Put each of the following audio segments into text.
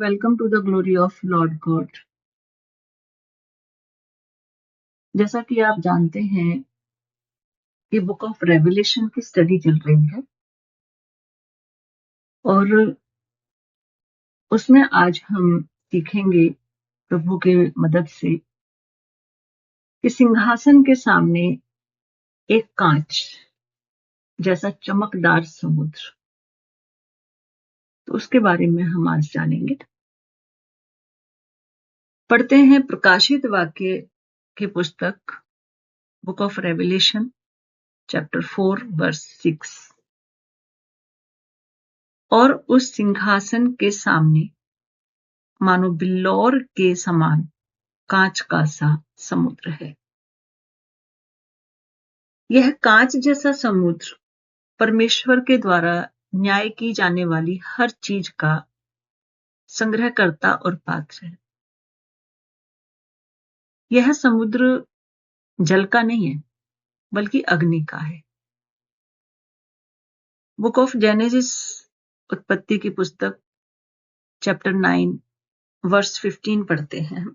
welcome to the glory of Lord God। जैसा कि आप जानते हैं कि बुक ऑफ रेवलेशन की स्टडी चल रही है और उसमें आज हम सीखेंगे प्रभु के मदद से कि सिंहासन के सामने एक कांच जैसा चमकदार समुद्र, तो उसके बारे में हम आज जानेंगे। पढ़ते हैं प्रकाशित वाक्य की पुस्तक book of Revelation chapter 4 verse 6। और उस सिंहासन के सामने मानो बिल्लौर के समान कांच का सा समुद्र है। यह कांच जैसा समुद्र परमेश्वर के द्वारा न्याय की जाने वाली हर चीज का संग्रहकर्ता और पात्र है। यह समुद्र जल का नहीं है बल्कि अग्नि का है। बुक ऑफ जेनेसिस उत्पत्ति की पुस्तक चैप्टर 9 वर्स 15 पढ़ते हैं।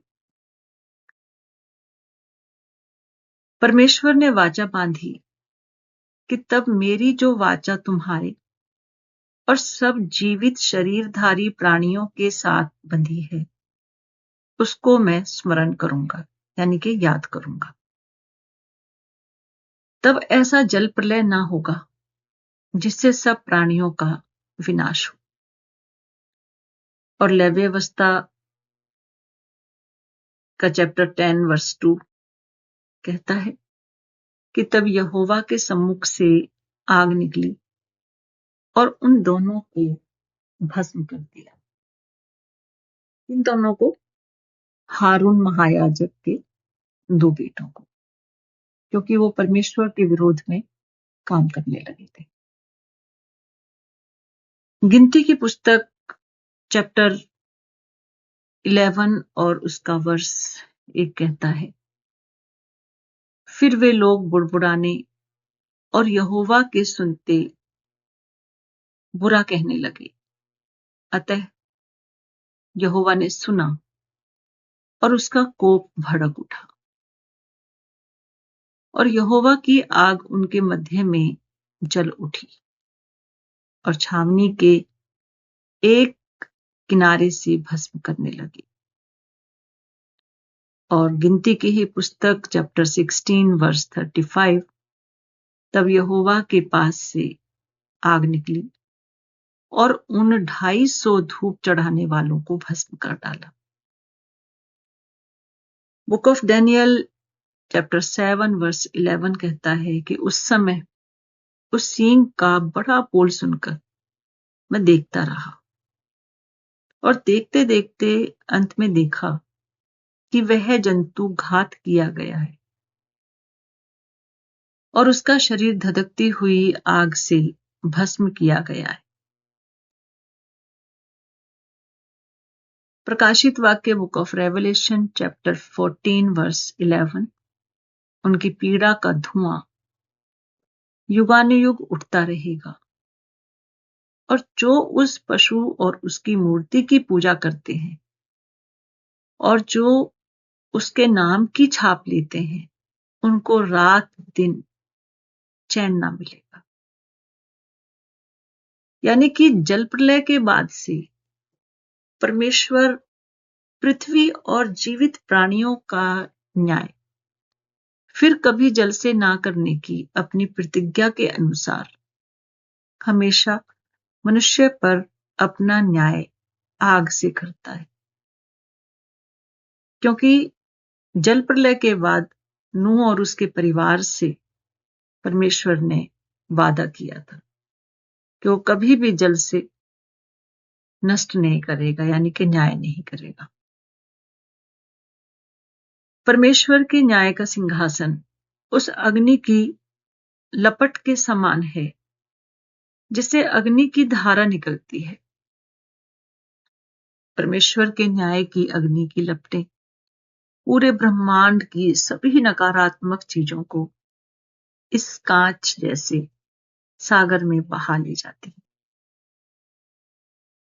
परमेश्वर ने वाचा बांधी कि तब मेरी जो वाचा तुम्हारे और सब जीवित शरीरधारी प्राणियों के साथ बंधी है उसको मैं स्मरण करूंगा, यानी कि याद करूंगा। तब ऐसा जल प्रलय ना होगा जिससे सब प्राणियों का विनाश हो। और लेव्यवस्था का चैप्टर 10 वर्स 2 कहता है कि तब यहोवा के सम्मुख से आग निकली और उन दोनों को भस्म कर दिया। इन दोनों को, हारून महायाजक के 2 बेटों को, क्योंकि वो परमेश्वर के विरोध में काम करने लगे थे। गिनती की पुस्तक चैप्टर 11 और उसका वर्स 1 कहता है, फिर वे लोग बुड़बुड़ाने और यहोवा के सुनते बुरा कहने लगे। अतः यहोवा ने सुना और उसका कोप भड़क उठा और यहोवा की आग उनके मध्य में जल उठी और छावनी के एक किनारे से भस्म करने लगी। और गिनती की ही पुस्तक चैप्टर 16 वर्स 35, तब यहोवा के पास से आग निकली और उन 250 धूप चढ़ाने वालों को भस्म कर डाला। Book of Daniel chapter 7 verse 11 कहता है कि उस समय उस सींग का बड़ा बोल सुनकर मैं देखता रहा और देखते देखते अंत में देखा कि वह जंतु घात किया गया है और उसका शरीर धधकती हुई आग से भस्म किया गया है। प्रकाशित वाक्य book of Revelation chapter 14 verse 11, उनकी पीड़ा का धुआं युगानुयुग उठता रहेगा और जो उस पशु और उसकी मूर्ति की पूजा करते हैं और जो उसके नाम की छाप लेते हैं उनको रात दिन चैन ना मिलेगा। यानी कि जल प्रलय के बाद से परमेश्वर पृथ्वी और जीवित प्राणियों का न्याय फिर कभी जल से ना करने की अपनी प्रतिज्ञा के अनुसार हमेशा मनुष्य पर अपना न्याय आग से करता है। क्योंकि जल प्रलय के बाद नूह और उसके परिवार से परमेश्वर ने वादा किया था कि वो कभी भी जल से नष्ट नहीं करेगा, यानी कि न्याय नहीं करेगा। परमेश्वर के न्याय का सिंहासन उस अग्नि की लपट के समान है जिससे अग्नि की धारा निकलती है। परमेश्वर के न्याय की अग्नि की लपटें पूरे ब्रह्मांड की सभी नकारात्मक चीजों को इस कांच जैसे सागर में बहा ले जाती है,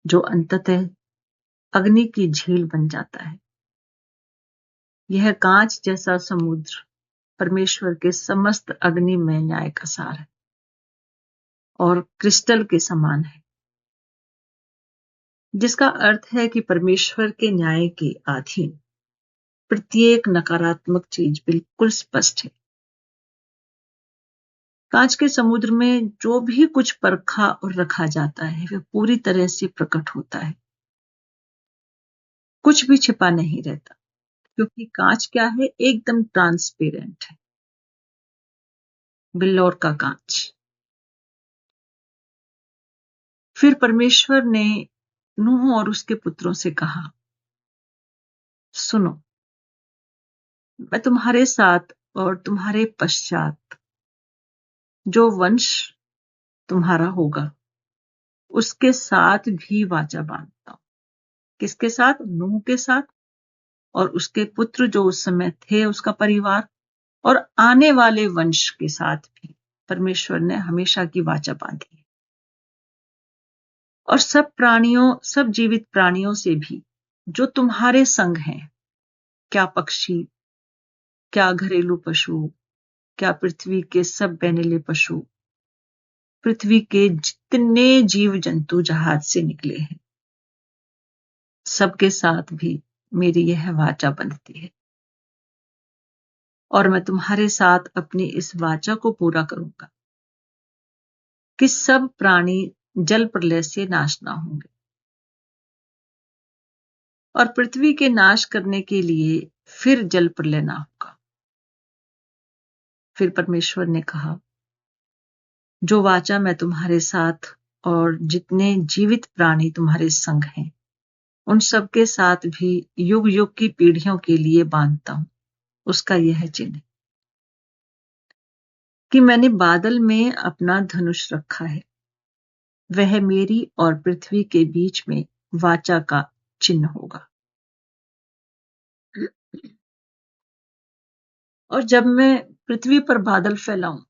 जो अंततः अग्नि की झील बन जाता है। यह कांच जैसा समुद्र परमेश्वर के समस्त अग्निमय न्याय का सार है और क्रिस्टल के समान है, जिसका अर्थ है कि परमेश्वर के न्याय के अधीन प्रत्येक नकारात्मक चीज बिल्कुल स्पष्ट है। कांच के समुद्र में जो भी कुछ परखा और रखा जाता है वह पूरी तरह से प्रकट होता है, कुछ भी छिपा नहीं रहता, क्योंकि कांच क्या है, एकदम ट्रांसपेरेंट है, बिल्लौर का कांच। फिर परमेश्वर ने नूह और उसके पुत्रों से कहा, सुनो, मैं तुम्हारे साथ और तुम्हारे पश्चात जो वंश तुम्हारा होगा उसके साथ भी वाचा बांधता हूं। किसके साथ? नूह के साथ और उसके पुत्र जो उस समय थे, उसका परिवार, और आने वाले वंश के साथ भी परमेश्वर ने हमेशा की वाचा बांधी है। और सब जीवित प्राणियों से भी जो तुम्हारे संग हैं, क्या पक्षी, क्या घरेलू पशु, क्या पृथ्वी के सब बैनिले पशु, पृथ्वी के जितने जीव जंतु जहाज से निकले हैं, सबके साथ भी मेरी यह वाचा बंधती है। और मैं तुम्हारे साथ अपनी इस वाचा को पूरा करूंगा कि सब प्राणी जल प्रलय से नाश ना होंगे। और पृथ्वी के नाश करने के लिए फिर जल प्रलय ना होगा। फिर परमेश्वर ने कहा, जो वाचा मैं तुम्हारे साथ और जितने जीवित प्राणी तुम्हारे संग हैं उन सबके साथ भी युग युग की पीढ़ियों के लिए बांधता हूं, उसका यह चिन्ह कि मैंने बादल में अपना धनुष रखा है, वह मेरी और पृथ्वी के बीच में वाचा का चिन्ह होगा। और जब मैं पृथ्वी पर बादल फैलाऊं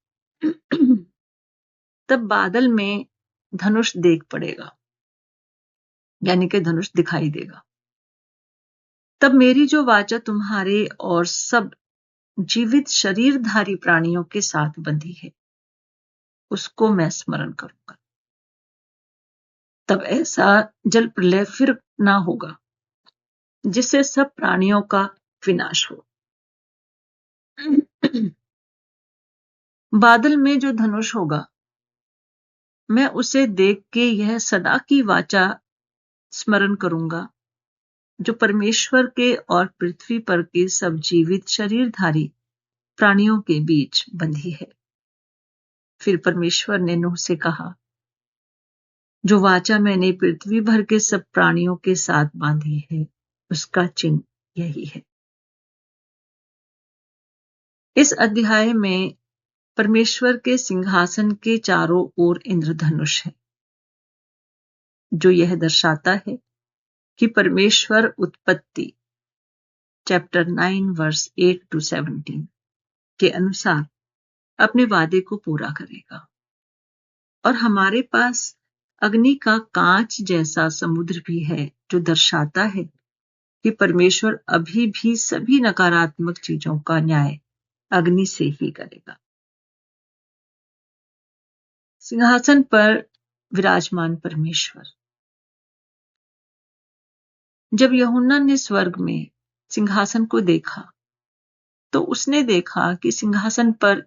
तब बादल में धनुष देख पड़ेगा, यानी कि धनुष दिखाई देगा। तब मेरी जो वाचा तुम्हारे और सब जीवित शरीरधारी प्राणियों के साथ बंधी है उसको मैं स्मरण करूंगा। तब ऐसा जल प्रलय फिर ना होगा जिससे सब प्राणियों का विनाश हो। बादल में जो धनुष होगा मैं उसे देख के यह सदा की वाचा स्मरण करूंगा जो परमेश्वर के और पृथ्वी पर के सब जीवित शरीरधारी प्राणियों के बीच बंधी है। फिर परमेश्वर ने नूह से कहा, जो वाचा मैंने पृथ्वी भर के सब प्राणियों के साथ बांधी है उसका चिन्ह यही है। इस अध्याय में परमेश्वर के सिंहासन के चारों ओर इंद्रधनुष है, जो यह दर्शाता है कि परमेश्वर उत्पत्ति चैप्टर 9 वर्स 8 to 17 के अनुसार अपने वादे को पूरा करेगा। और हमारे पास अग्नि का कांच जैसा समुद्र भी है जो दर्शाता है कि परमेश्वर अभी भी सभी नकारात्मक चीजों का न्याय अग्नि से ही करेगा। सिंहासन पर विराजमान परमेश्वर। जब यूहन्ना ने स्वर्ग में सिंहासन को देखा तो उसने देखा कि सिंहासन पर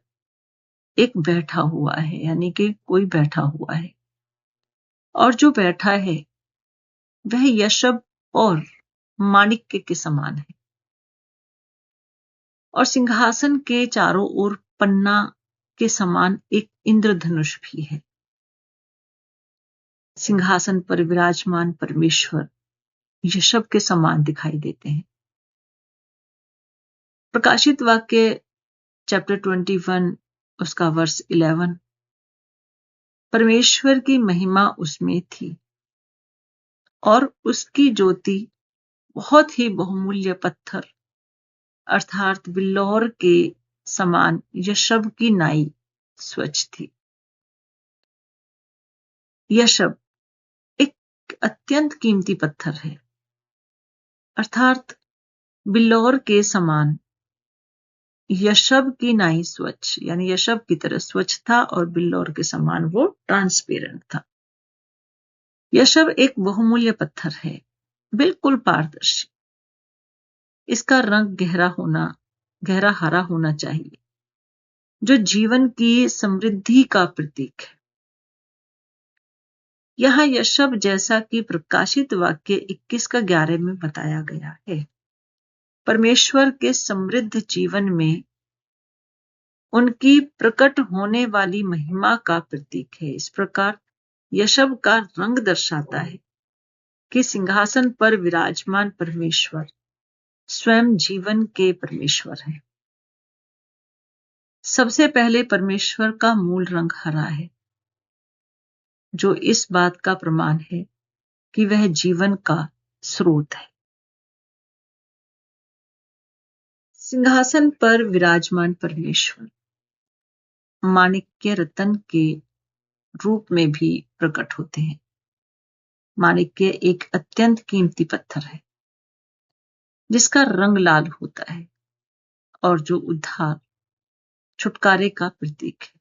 एक बैठा हुआ है, यानी कि कोई बैठा हुआ है, और जो बैठा है वह यशब और माणिक्य के समान है। और सिंहासन के चारों ओर पन्ना के समान एक इंद्रधनुष भी है। सिंहासन पर विराजमान परमेश्वर यशब के समान दिखाई देते हैं। प्रकाशित वाक्य चैप्टर 21 उसका वर्स 11, परमेश्वर की महिमा उसमें थी और उसकी ज्योति बहुत ही बहुमूल्य पत्थर अर्थात बिल्लौर के समान यशब की नाई स्वच्छ थी। यशब एक अत्यंत कीमती पत्थर है अर्थात बिल्लौर के समान यशब की नाई स्वच्छ, यानी यशब की तरह स्वच्छ था और बिल्लौर के समान वो ट्रांसपेरेंट था। यशब एक बहुमूल्य पत्थर है, बिल्कुल पारदर्शी। इसका रंग गहरा हरा होना चाहिए, जो जीवन की समृद्धि का प्रतीक है। यहां यशब, जैसा कि प्रकाशित वाक्य 21 का 11 में बताया गया है, परमेश्वर के समृद्ध जीवन में उनकी प्रकट होने वाली महिमा का प्रतीक है। इस प्रकार यशब का रंग दर्शाता है कि सिंहासन पर विराजमान परमेश्वर स्वयं जीवन के परमेश्वर है। सबसे पहले परमेश्वर का मूल रंग हरा है, जो इस बात का प्रमाण है कि वह जीवन का स्रोत है। सिंहासन पर विराजमान परमेश्वर माणिक्य रत्न के रूप में भी प्रकट होते हैं। माणिक्य एक अत्यंत कीमती पत्थर है, जिसका रंग लाल होता है और जो उद्धार, छुटकारे का प्रतीक है।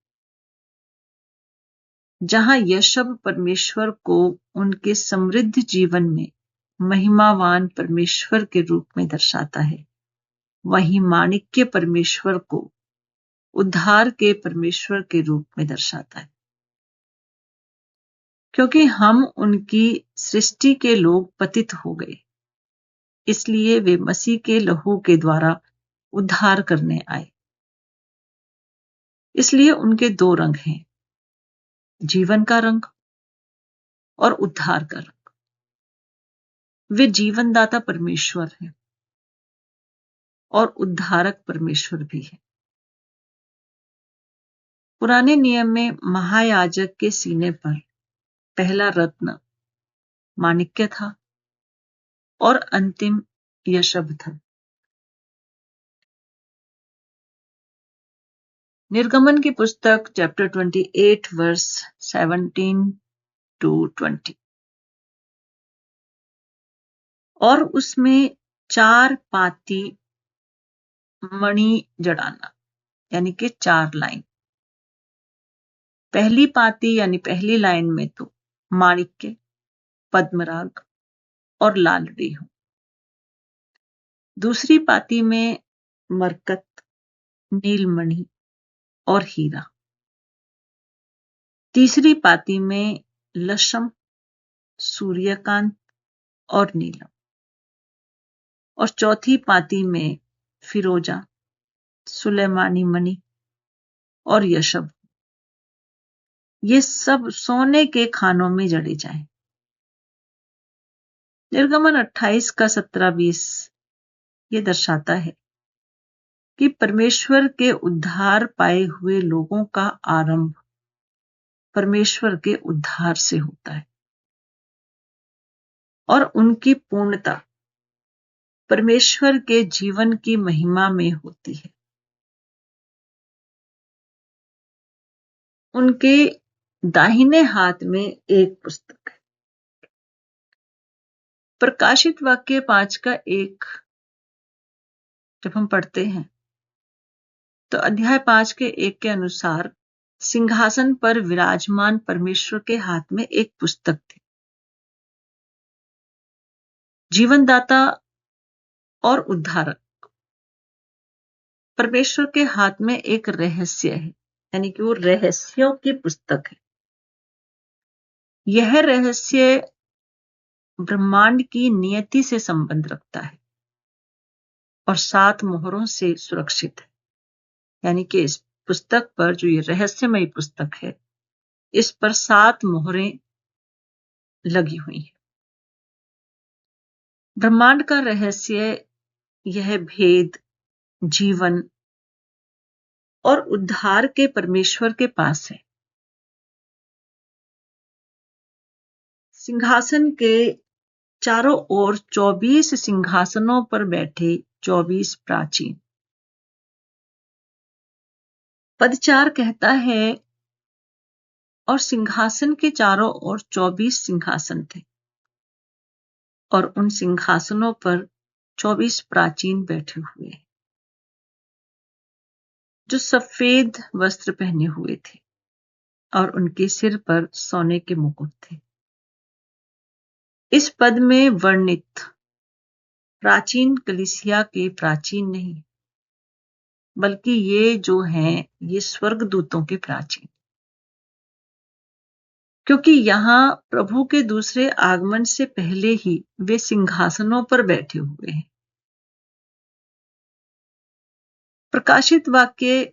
जहां यशब परमेश्वर को उनके समृद्ध जीवन में महिमावान परमेश्वर के रूप में दर्शाता है, वहीं माणिक्य परमेश्वर को उद्धार के परमेश्वर के रूप में दर्शाता है। क्योंकि हम उनकी सृष्टि के लोग पतित हो गए, इसलिए वे मसीह के लहू के द्वारा उद्धार करने आए। इसलिए उनके दो रंग हैं, जीवन का रंग और उद्धार का रंग। वे जीवनदाता परमेश्वर हैं और उद्धारक परमेश्वर भी है। पुराने नियम में महायाजक के सीने पर पहला रत्न माणिक्य था और अंतिम यशब था। निर्गमन की पुस्तक चैप्टर 28 वर्स 17 to 20। और उसमें 4 पाती मणि जड़ाना, यानी कि 4 लाइन। पहली पाती यानी पहली लाइन में तो माणिक्य, पद्मराग और लालड़ी हो। दूसरी पाती में मरकत, नीलमणि और हीरा। तीसरी पाती में लशम, सूर्यकांत और नीलम। और चौथी पाती में फिरोजा, सुलेमानी मणि और यशब। ये सब सोने के खानों में जड़े जाएं। निर्गमन 28 का 17-20 ये दर्शाता है कि परमेश्वर के उद्धार पाए हुए लोगों का आरंभ परमेश्वर के उद्धार से होता है और उनकी पूर्णता परमेश्वर के जीवन की महिमा में होती है। उनके दाहिने हाथ में एक पुस्तक है। प्रकाशित वाक्य 5 का 1 जब हम पढ़ते हैं तो अध्याय 5 के 1 के अनुसार सिंहासन पर विराजमान परमेश्वर के हाथ में एक पुस्तक थी। जीवनदाता और उद्धारक परमेश्वर के हाथ में एक रहस्य है, यानी कि वो रहस्यों की पुस्तक है। यह रहस्य ब्रह्मांड की नियति से संबंध रखता है और 7 मोहरों से सुरक्षित है। यानी कि इस पुस्तक पर, जो ये रहस्यमयी पुस्तक है, इस पर 7 मोहरें लगी हुई हैं। ब्रह्मांड का रहस्य, यह भेद जीवन और उद्धार के परमेश्वर के पास है। सिंहासन के चारों ओर 24 सिंहासनों पर बैठे 24 प्राचीन। पद 4 कहता है, और सिंहासन के चारों ओर 24 सिंहासन थे और उन सिंहासनों पर 24 प्राचीन बैठे हुए हैं, जो सफेद वस्त्र पहने हुए थे और उनके सिर पर सोने के मुकुट थे। इस पद में वर्णित प्राचीन कलीसिया के प्राचीन नहीं, बल्कि ये जो हैं ये स्वर्गदूतों के प्राचीन, क्योंकि यहां प्रभु के दूसरे आगमन से पहले ही वे सिंहासनों पर बैठे हुए हैं। प्रकाशित वाक्य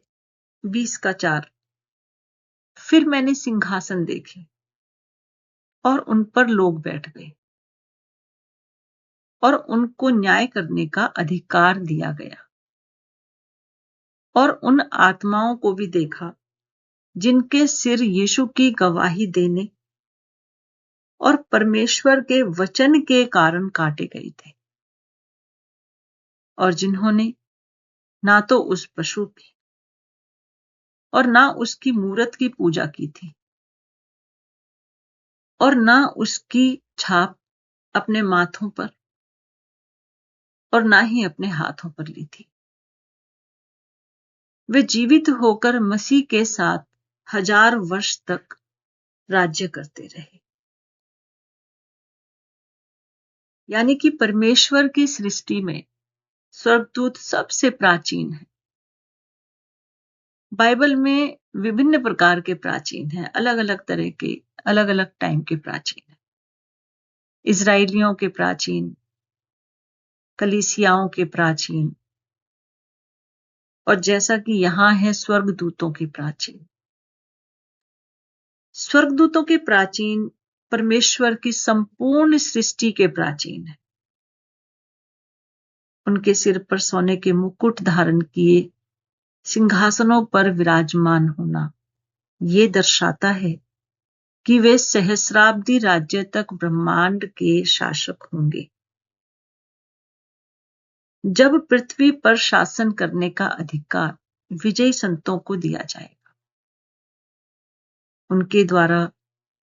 20:4। फिर मैंने सिंहासन देखे और उन पर लोग बैठ गए और उनको न्याय करने का अधिकार दिया गया, और उन आत्माओं को भी देखा जिनके सिर यीशु की गवाही देने और परमेश्वर के वचन के कारण काटे गए थे, और जिन्होंने ना तो उस पशु की और ना उसकी मूरत की पूजा की थी, और ना उसकी छाप अपने माथों पर और ना ही अपने हाथों पर ली थी। वे जीवित होकर मसीह के साथ 1000 वर्ष तक राज्य करते रहे। यानी कि परमेश्वर की सृष्टि में स्वर्गदूत सबसे प्राचीन है। बाइबल में विभिन्न प्रकार के प्राचीन हैं, अलग अलग तरह के, अलग अलग टाइम के प्राचीन हैं। इजराइलियों के प्राचीन, कलीसियाओं के प्राचीन, और जैसा कि यहां है स्वर्गदूतों के प्राचीन। स्वर्गदूतों के प्राचीन परमेश्वर की संपूर्ण सृष्टि के प्राचीन है। उनके सिर पर सोने के मुकुट धारण किए सिंहासनों पर विराजमान होना ये दर्शाता है कि वे सहस्राब्दी राज्य तक ब्रह्मांड के शासक होंगे, जब पृथ्वी पर शासन करने का अधिकार विजयी संतों को दिया जाएगा। उनके द्वारा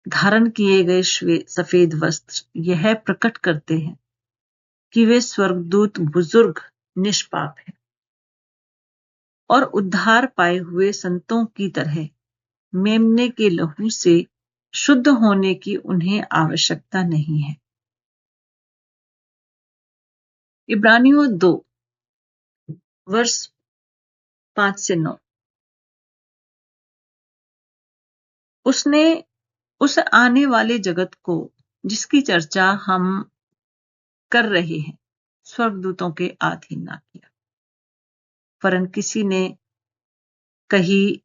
धारण किए गए सफेद वस्त्र यह प्रकट करते हैं कि वे स्वर्गदूत बुजुर्ग निष्पाप हैं और उद्धार पाए हुए संतों की तरह मेमने के लहू से शुद्ध होने की उन्हें आवश्यकता नहीं है। इब्रानियों 2 वर्ष 5 से 9। उसने उस आने वाले जगत को जिसकी चर्चा हम कर रहे हैं स्वर्गदूतों के अधीन ना किया, वरन किसी ने कही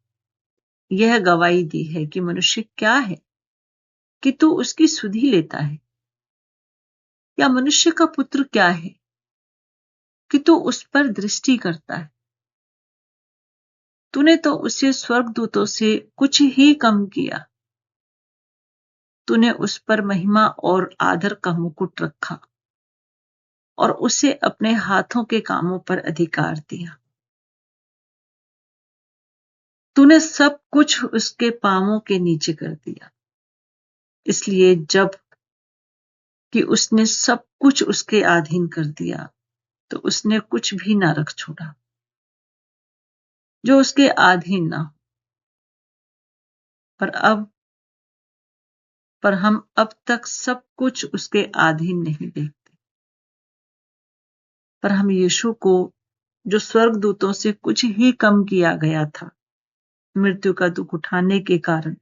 यह गवाही दी है कि मनुष्य क्या है कि तू उसकी सुधि लेता है, या मनुष्य का पुत्र क्या है कि तू उस पर दृष्टि करता है। तूने तो उसे स्वर्गदूतों से कुछ ही कम किया। तूने उस पर महिमा और आदर का मुकुट रखा और उसे अपने हाथों के कामों पर अधिकार दिया। तूने सब कुछ उसके पांवों के नीचे कर दिया, इसलिए जब कि उसने सब कुछ उसके अधीन कर दिया तो उसने कुछ भी ना रख छोड़ा जो उसके अधीन ना हो। पर हम अब तक सब कुछ उसके अधीन नहीं देखते, पर हम यीशु को जो स्वर्गदूतों से कुछ ही कम किया गया था, मृत्यु का दुख उठाने के कारण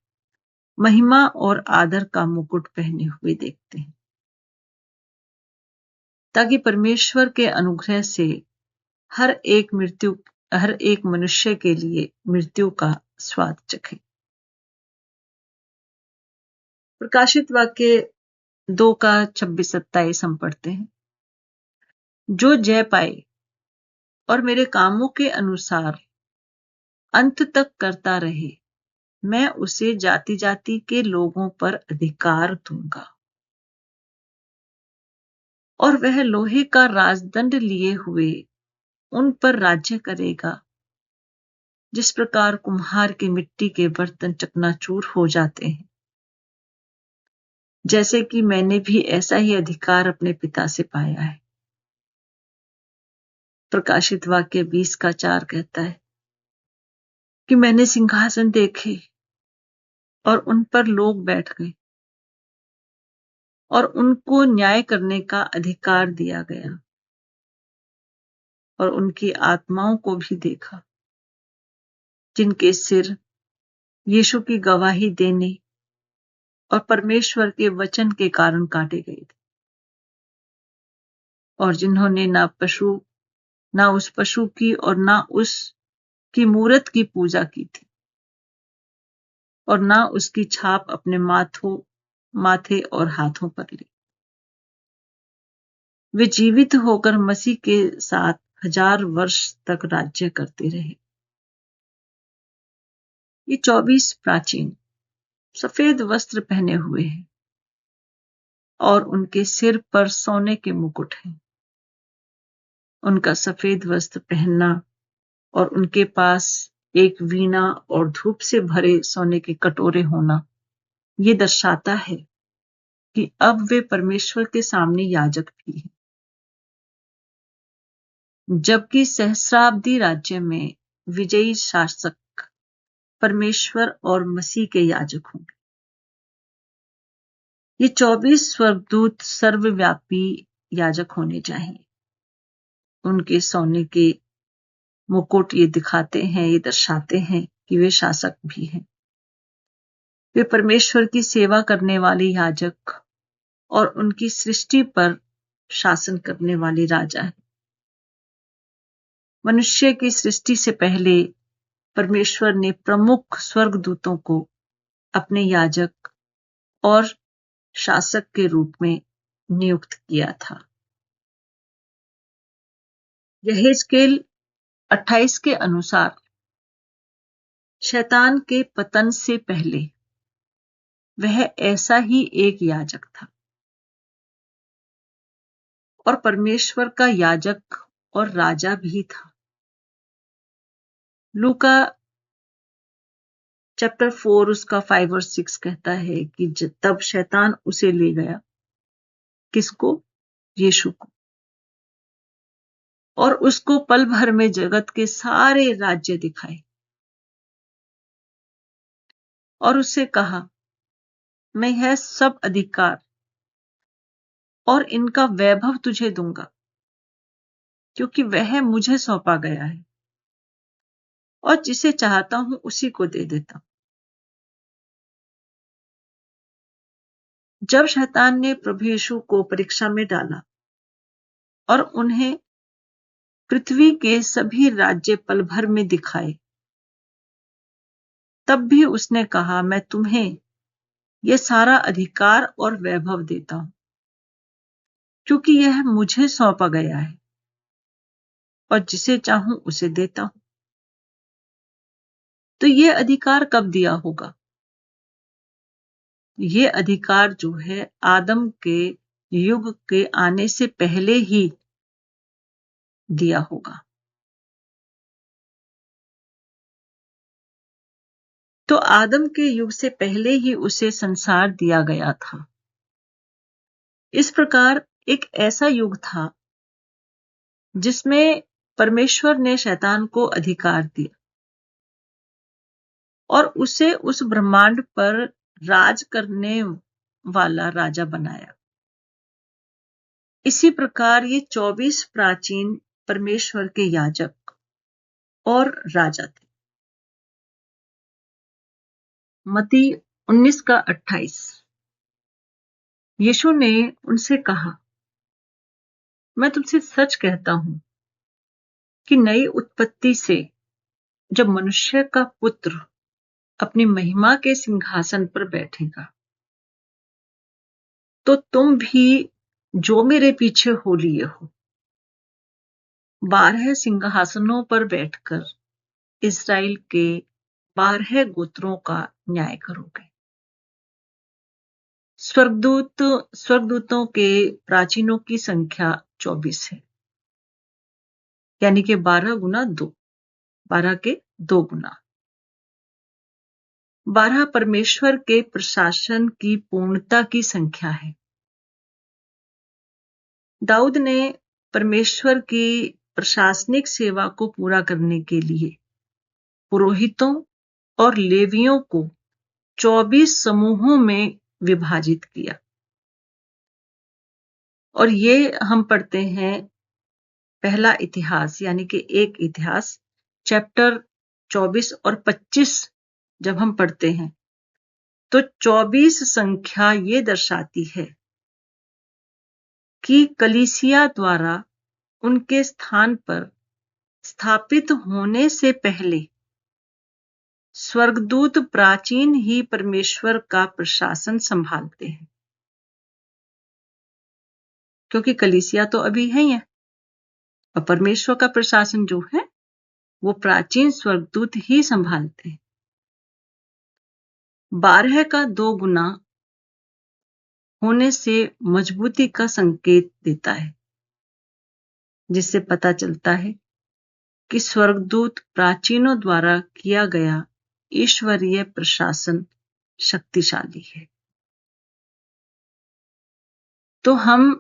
महिमा और आदर का मुकुट पहने हुए देखते हैं, ताकि परमेश्वर के अनुग्रह से हर एक मनुष्य के लिए मृत्यु का स्वाद चखे। प्रकाशित वाक्य 2:26-27 हम पढ़ते हैं। जो जय पाए और मेरे कामों के अनुसार अंत तक करता रहे, मैं उसे जाति जाति के लोगों पर अधिकार दूंगा, और वह लोहे का राजदंड लिए हुए उन पर राज्य करेगा, जिस प्रकार कुम्हार के मिट्टी के बर्तन चकनाचूर हो जाते हैं, जैसे कि मैंने भी ऐसा ही अधिकार अपने पिता से पाया है। प्रकाशित वाक्य 20:4 कहता है कि मैंने सिंहासन देखे और उन पर लोग बैठ गए और उनको न्याय करने का अधिकार दिया गया, और उनकी आत्माओं को भी देखा जिनके सिर यीशु की गवाही देने और परमेश्वर के वचन के कारण काटे गए थे, और जिन्होंने ना उस पशु की और ना उसकी मूरत की पूजा की थी, और ना उसकी छाप अपने माथे और हाथों पर ली। वे जीवित होकर मसीह के साथ 1000 वर्ष तक राज्य करते रहे। ये 24 प्राचीन सफेद वस्त्र पहने हुए हैं और उनके सिर पर सोने के मुकुट हैं। उनका सफेद वस्त्र पहनना और उनके पास एक वीणा और धूप से भरे सोने के कटोरे होना, ये दर्शाता है कि अब वे परमेश्वर के सामने याजक भी हैं, जबकि सहस्राब्दी राज्य में विजयी शासक परमेश्वर और मसीह के याजक होंगे। ये 24 स्वर्गदूत सर्वव्यापी याजक होने चाहिए। उनके सोने के मुकुट ये दर्शाते हैं कि वे शासक भी हैं। वे परमेश्वर की सेवा करने वाले याजक और उनकी सृष्टि पर शासन करने वाले राजा हैं। मनुष्य की सृष्टि से पहले परमेश्वर ने प्रमुख स्वर्गदूतों को अपने याजक और शासक के रूप में नियुक्त किया था। यहेजकेल 28 के अनुसार शैतान के पतन से पहले वह ऐसा ही एक याजक था और परमेश्वर का याजक और राजा भी था। लूका चैप्टर 4 उसका 5 और 6 कहता है कि तब शैतान उसे ले गया, किसको? यीशु को, और उसको पल भर में जगत के सारे राज्य दिखाए और उससे कहा, मैं यह सब अधिकार और इनका वैभव तुझे दूंगा, क्योंकि वह मुझे सौंपा गया है और जिसे चाहता हूं उसी को दे देता हूं। जब शैतान ने प्रभु यीशु को परीक्षा में डाला और उन्हें पृथ्वी के सभी राज्य पल भर में दिखाए, तब भी उसने कहा, मैं तुम्हें यह सारा अधिकार और वैभव देता हूं, क्योंकि यह मुझे सौंपा गया है और जिसे चाहूं उसे देता हूं। तो यह अधिकार कब दिया होगा? यह अधिकार जो है आदम के युग के आने से पहले ही दिया होगा। तो आदम के युग से पहले ही उसे संसार दिया गया था। इस प्रकार एक ऐसा युग था जिसमें परमेश्वर ने शैतान को अधिकार दिया और उसे उस ब्रह्मांड पर राज करने वाला राजा बनाया। इसी प्रकार ये 24 प्राचीन परमेश्वर के याजक और राजा थे। मत्ती 19:28 यीशु ने उनसे कहा, मैं तुमसे सच कहता हूं कि नई उत्पत्ति से जब मनुष्य का पुत्र अपनी महिमा के सिंहासन पर बैठेगा, तो तुम भी जो मेरे पीछे हो लिए हो 12 सिंहासनों पर बैठकर इस्राएल के 12 गोत्रों का न्याय करोगे। स्वर्गदूतों के प्राचीनों की संख्या 24 है, यानी कि 12 गुना 2, 12 के 2 गुना। 12 परमेश्वर के प्रशासन की पूर्णता की संख्या है। दाऊद ने परमेश्वर की प्रशासनिक सेवा को पूरा करने के लिए पुरोहितों और लेवियों को 24 समूहों में विभाजित किया। और ये हम पढ़ते हैं पहला इतिहास यानी कि एक इतिहास चैप्टर 24 और 25 जब हम पढ़ते हैं तो 24 संख्या ये दर्शाती है कि कलीसिया द्वारा उनके स्थान पर स्थापित होने से पहले स्वर्गदूत प्राचीन ही परमेश्वर का प्रशासन संभालते हैं, क्योंकि कलीसिया तो अभी है ही है और परमेश्वर का प्रशासन जो है वो प्राचीन स्वर्गदूत ही संभालते हैं। 12 का 2 गुना होने से मजबूती का संकेत देता है, जिससे पता चलता है कि स्वर्गदूत प्राचीनों द्वारा किया गया ईश्वरीय प्रशासन शक्तिशाली है। तो हम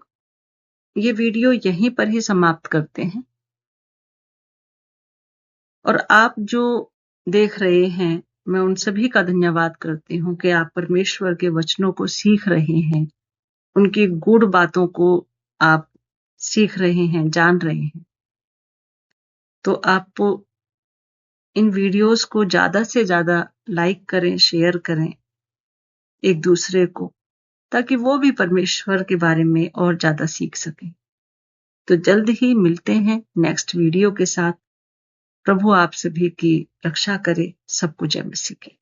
ये वीडियो यहीं पर ही समाप्त करते हैं और आप जो देख रहे हैं मैं उन सभी का धन्यवाद करती हूं कि आप परमेश्वर के वचनों को सीख रहे हैं, उनकी गूढ़ बातों को आप सीख रहे हैं, जान रहे हैं। तो आप इन वीडियोस को ज्यादा से ज्यादा लाइक करें, शेयर करें एक दूसरे को, ताकि वो भी परमेश्वर के बारे में और ज्यादा सीख सकें। तो जल्द ही मिलते हैं नेक्स्ट वीडियो के साथ। प्रभु आप सभी की रक्षा करे। सबको जय मसीह की।